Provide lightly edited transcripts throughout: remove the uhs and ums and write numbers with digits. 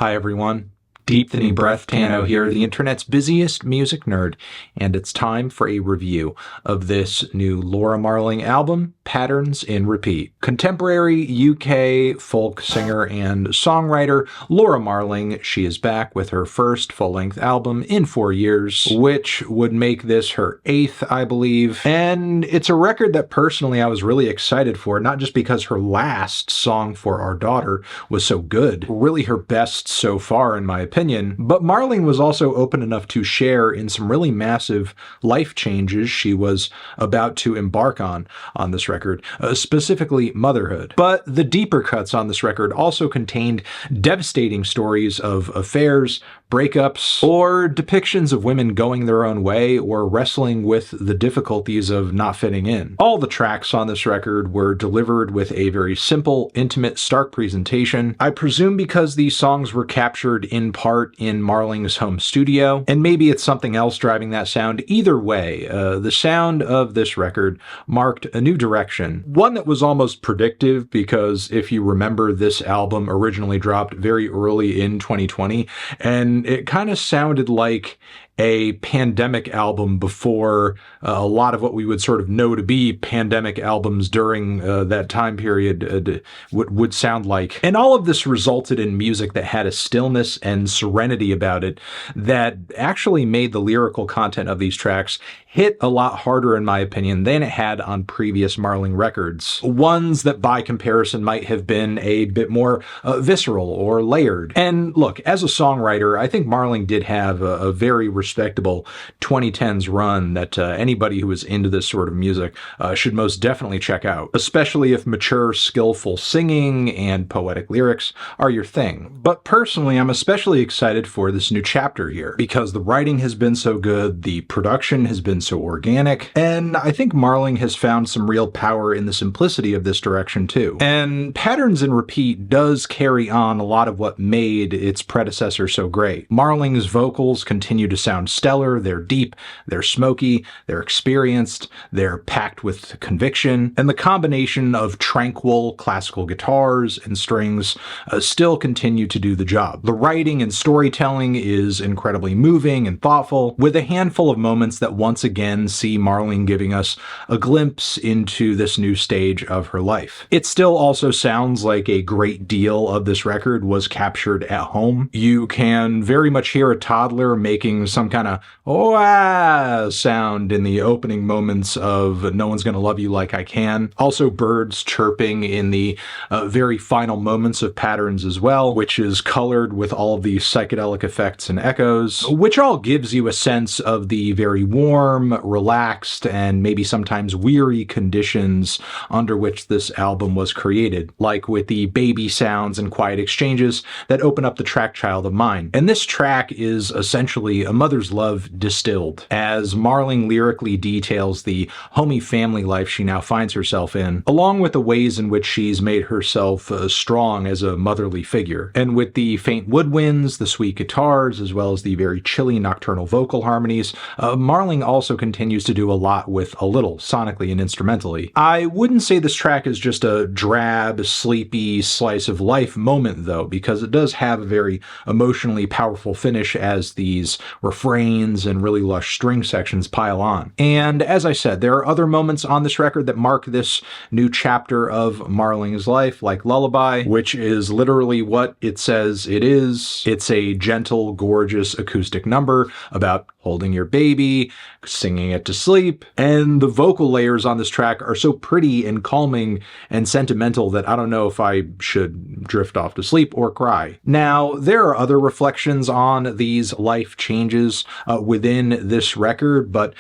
Hi everyone, Deepthany Breath Tano here, the internet's busiest music nerd, and it's time for a review of this new Laura Marling album, Patterns in Repeat. Contemporary UK folk singer and songwriter Laura Marling, she is back with her first full-length album in 4 years, which would make this her 8th, I believe, and it's a record that personally I was really excited for, not just because her last Song for Our Daughter was so good, really her best so far in my opinion, but Marling was also open enough to share in some really massive life changes she was about to embark on this record, specifically motherhood. But the deeper cuts on this record also contained devastating stories of affairs, breakups, or depictions of women going their own way or wrestling with the difficulties of not fitting in. All the tracks on this record were delivered with a very simple, intimate, stark presentation. I presume because these songs were captured in part in Marling's home studio, and maybe it's something else driving that sound. Either way, the sound of this record marked a new direction, one that was almost predictive because if you remember, this album originally dropped very early in 2020, and it kind of sounded like a pandemic album before a lot of what we would sort of know to be pandemic albums during that time period would sound like. And all of this resulted in music that had a stillness and serenity about it that actually made the lyrical content of these tracks hit a lot harder, in my opinion, than it had on previous Marling records. Ones that by comparison might have been a bit more visceral or layered. And look, as a songwriter, I think Marling did have a very respectable 2010s run that anybody who is into this sort of music should most definitely check out, especially if mature, skillful singing and poetic lyrics are your thing. But personally, I'm especially excited for this new chapter here because the writing has been so good, the production has been so organic, and I think Marling has found some real power in the simplicity of this direction too. And Patterns in Repeat does carry on a lot of what made its predecessor so great. Marling's vocals continue to sound stellar, they're deep, they're smoky, they're experienced, they're packed with conviction, and the combination of tranquil classical guitars and strings still continue to do the job. The writing and storytelling is incredibly moving and thoughtful, with a handful of moments that once again see Marling giving us a glimpse into this new stage of her life. It still also sounds like a great deal of this record was captured at home. You can very much hear a toddler making some kind of "oh sound in the opening moments of No One's Gonna Love You Like I Can. Also birds chirping in the very final moments of Patterns as well, which is colored with all of these psychedelic effects and echoes, which all gives you a sense of the very warm, relaxed, and maybe sometimes weary conditions under which this album was created, like with the baby sounds and quiet exchanges that open up the track Child of Mine. And this track is essentially a mother's love distilled, as Marling lyrically details the homey family life she now finds herself in, along with the ways in which she's made herself strong as a motherly figure. And with the faint woodwinds, the sweet guitars, as well as the very chilly nocturnal vocal harmonies, Marling also continues to do a lot with a little, sonically and instrumentally. I wouldn't say this track is just a drab, sleepy slice of life moment though, because it does have a very emotionally powerful finish as these refrains and really lush string sections pile on. And as I said, there are other moments on this record that mark this new chapter of Marling's life, like Lullaby, which is literally what it says it is. It's a gentle, gorgeous acoustic number about holding your baby, singing it to sleep, and the vocal layers on this track are so pretty and calming and sentimental that I don't know if I should drift off to sleep or cry. Now, there are other reflections on these life changes within this record, but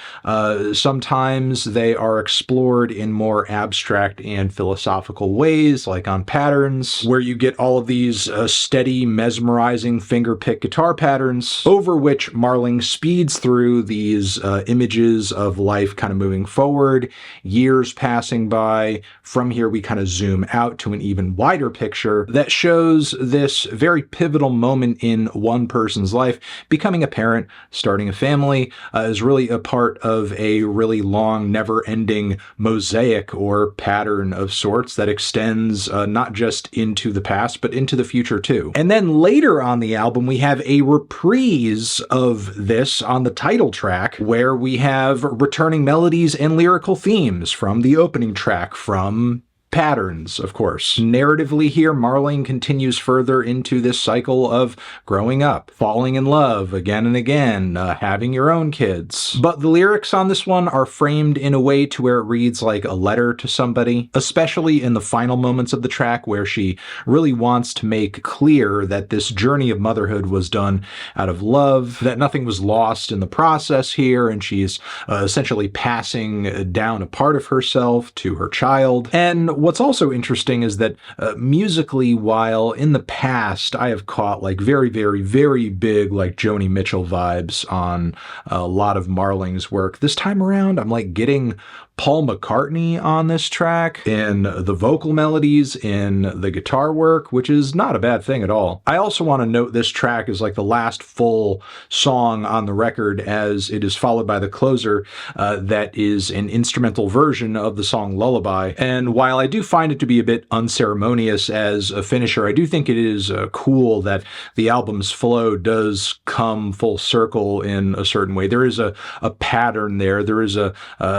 sometimes they are explored in more abstract and philosophical ways, like on Patterns, where you get all of these steady, mesmerizing finger-pick guitar patterns, over which Marling speeds runs through these images of life kind of moving forward, years passing by. From here, we kind of zoom out to an even wider picture that shows this very pivotal moment in one person's life. Becoming a parent, starting a family, is really a part of a really long, never-ending mosaic or pattern of sorts that extends not just into the past, but into the future too. And then later on the album, we have a reprise of this on the title track, where we have returning melodies and lyrical themes from the opening track from Patterns, of course. Narratively here, Marling continues further into this cycle of growing up, falling in love again and again, having your own kids. But the lyrics on this one are framed in a way to where it reads like a letter to somebody, especially in the final moments of the track where she really wants to make clear that this journey of motherhood was done out of love, that nothing was lost in the process here, and she's essentially passing down a part of herself to her child. And what's also interesting is that musically, while in the past I have caught like very, very, very big like Joni Mitchell vibes on a lot of Marling's work, this time around I'm like getting Paul McCartney on this track, in the vocal melodies, in the guitar work, which is not a bad thing at all. I also want to note this track is like the last full song on the record, as it is followed by the closer that is an instrumental version of the song Lullaby. And while I do find it to be a bit unceremonious as a finisher, I do think it is cool that the album's flow does come full circle in a certain way. There is a pattern there. There is a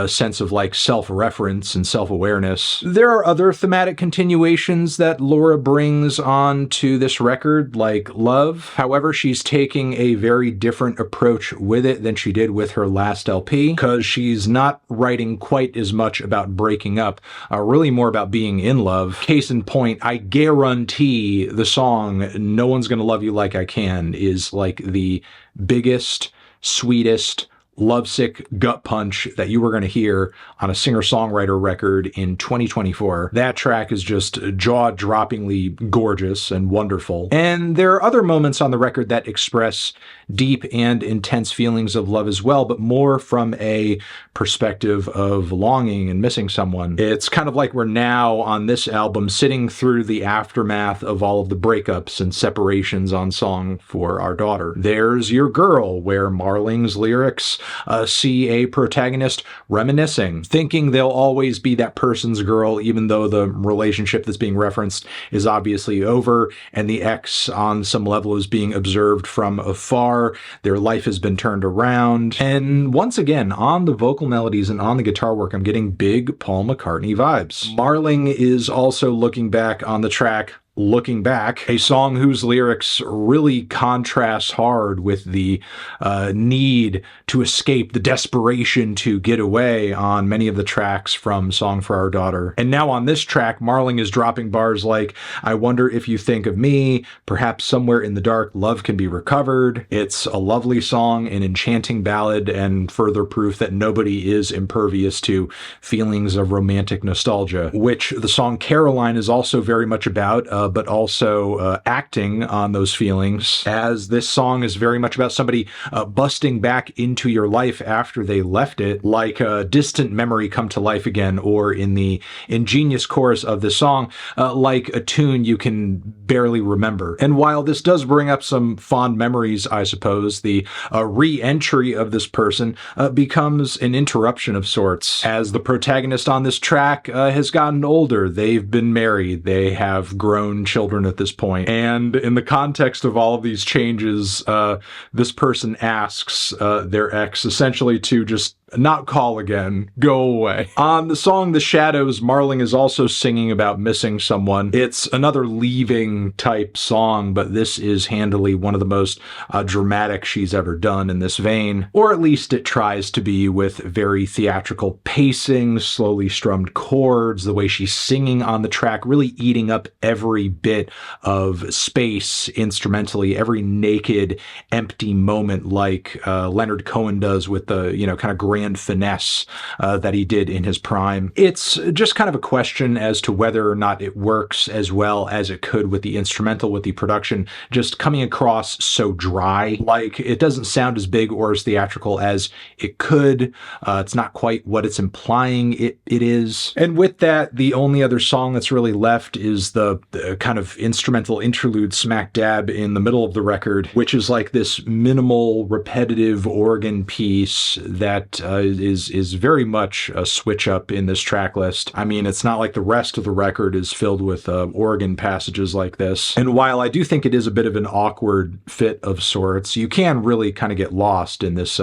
sense of like self-reference and self-awareness. There are other thematic continuations that Laura brings on to this record, like love. However, she's taking a very different approach with it than she did with her last LP, because she's not writing quite as much about breaking up, really more about being in love. Case in point, I guarantee the song No One's Gonna Love You Like I Can is like the biggest, sweetest, lovesick gut punch that you were going to hear on a singer-songwriter record in 2024. That track is just jaw-droppingly gorgeous and wonderful. And there are other moments on the record that express deep and intense feelings of love as well, but more from a perspective of longing and missing someone. It's kind of like we're now on this album sitting through the aftermath of all of the breakups and separations on Song for Our Daughter. There's Your Girl, where Marling's lyrics see a protagonist reminiscing, thinking they'll always be that person's girl, even though the relationship that's being referenced is obviously over, and the ex on some level is being observed from afar. Their life has been turned around. And once again, on the vocal melodies and on the guitar work, I'm getting big Paul McCartney vibes. Marling is also looking back on the track Looking Back, a song whose lyrics really contrast hard with the need to escape, the desperation to get away on many of the tracks from Song for Our Daughter. And now on this track, Marling is dropping bars like, I wonder if you think of me, perhaps somewhere in the dark, love can be recovered. It's a lovely song, an enchanting ballad, and further proof that nobody is impervious to feelings of romantic nostalgia, which the song Caroline is also very much about, but also acting on those feelings, as this song is very much about somebody busting back into your life after they left it, like a distant memory come to life again, or in the ingenious chorus of the song, like a tune you can barely remember. And while this does bring up some fond memories, I suppose, the re-entry of this person becomes an interruption of sorts, as the protagonist on this track has gotten older. They've been married. They have grown children at this point. And in the context of all of these changes, this person asks their ex essentially to just not call again, go away. On the song The Shadows, Marling is also singing about missing someone. It's another leaving type song, but this is handily one of the most dramatic she's ever done in this vein, or at least it tries to be, with very theatrical pacing, slowly strummed chords, the way she's singing on the track, really eating up every bit of space instrumentally, every naked, empty moment, like Leonard Cohen does with the, kind of grand and finesse that he did in his prime. It's just kind of a question as to whether or not it works as well as it could with the instrumental, with the production just coming across so dry. Like, it doesn't sound as big or as theatrical as it could. It's not quite what it's implying it is. And with that, the only other song that's really left is the kind of instrumental interlude smack dab in the middle of the record, which is like this minimal, repetitive organ piece that is very much a switch up in this track list. I mean, it's not like the rest of the record is filled with organ passages like this. And while I do think it is a bit of an awkward fit of sorts, you can really kind of get lost in this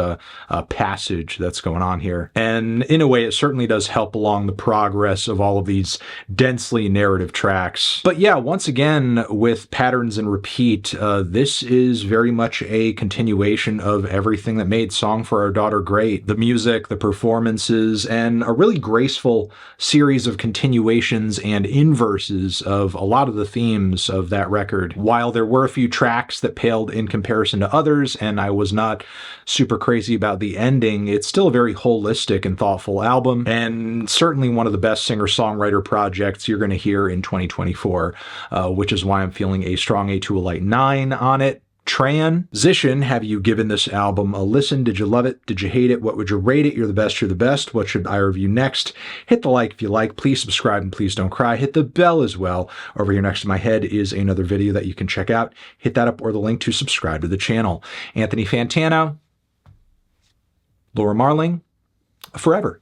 passage that's going on here. And in a way, it certainly does help along the progress of all of these densely narrative tracks. But yeah, once again, with Patterns in Repeat, this is very much a continuation of everything that made Song for Our Daughter great. The music, the performances, and a really graceful series of continuations and inverses of a lot of the themes of that record. While there were a few tracks that paled in comparison to others, and I was not super crazy about the ending, it's still a very holistic and thoughtful album, and certainly one of the best singer-songwriter projects you're going to hear in 2024, which is why I'm feeling a strong A to a light 9 on it. Transition, have you given this album a listen? Did you love it? Did you hate it? What would you rate it? You're the best, you're the best. What should I review next? Hit the like if you like. Please subscribe and please don't cry. Hit the bell as well. Over here next to my head is another video that you can check out. Hit that up or the link to subscribe to the channel. Anthony Fantano, Laura Marling, forever.